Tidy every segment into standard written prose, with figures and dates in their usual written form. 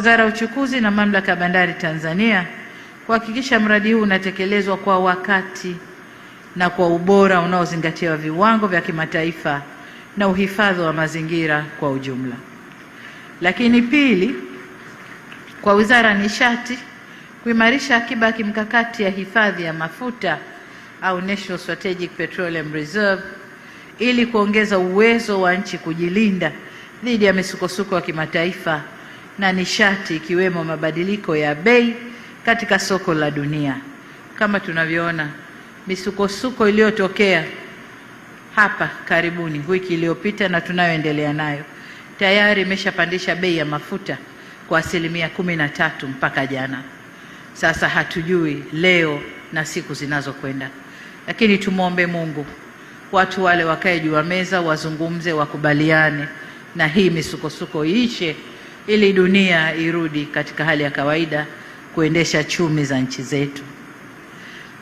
Wizara ya Uchukuzi na Mamlaka ya Bandari Tanzania kuhakikisha mradi huu unatekelezwa kwa wakati na kwa ubora unaozingatia viwango vya kimataifa na uhifadhi wa mazingira kwa ujumla. Lakini pili, kwa Wizara ya Nishati kuimarisha akiba ya kimkakati ya hifadhi ya mafuta au National Strategic Petroleum Reserve ili kuongeza uwezo wa nchi kujilinda dhidi ya misukosuko ya kimataifa na nishati, ikiwemo mabadiliko ya bei katika soko la dunia. Kama tunavyoona misukosuko iliyotokea hapa karibuni wiki iliyopita na tunayoendelea nayo tayari imeshapandisha bei ya mafuta kwa 13% mpaka jana. Sasa hatujui leo na siku zinazokwenda, lakini tumwombe Mungu watu wale wakae juu ya meza, wazungumze, wakubaliane na hii misukosuko iishe, ili dunia irudi katika hali ya kawaida kuendesha chumi za nchi zetu.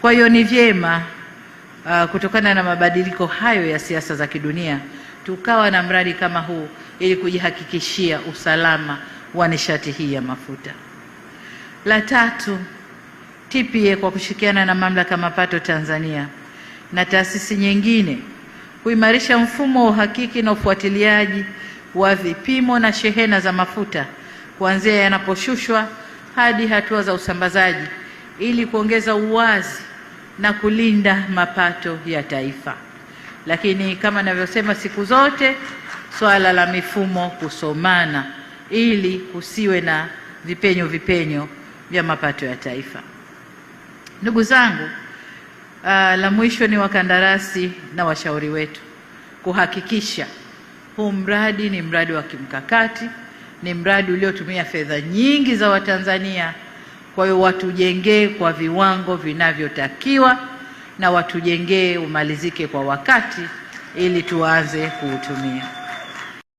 Kwa hiyo ni vyema kutokana na mabadiliko hayo ya siasa za kidunia tukawa na mradi kama huu ili kujihakikishia usalama wa nishati hii ya mafuta. La tatu, TPA kwa kushirikiana na Mamlaka ya Mapato Tanzania na taasisi nyingine kuimarisha mfumo wa uhakiki na ufuatiliaji wa vipimo na shehena za mafuta kuanzia yanaposhushwa hadi hatua za usambazaji ili kuongeza uwazi na kulinda mapato ya taifa. Lakini kama ninavyosema siku zote, swala la mifumo kusomana ili kusiwe na vipenyo vya mapato ya taifa. Ndugu zangu, la mwisho ni wakandarasi na washauri wetu kuhakikisha huu mradi ni mradi wa kimkakati, ni mradi uliotumia fedha nyingi za Watanzania. Kwa hiyo watujengee kwa viwango vinavyotakiwa na watujengee umalizike kwa wakati ili tuanze kuutumia.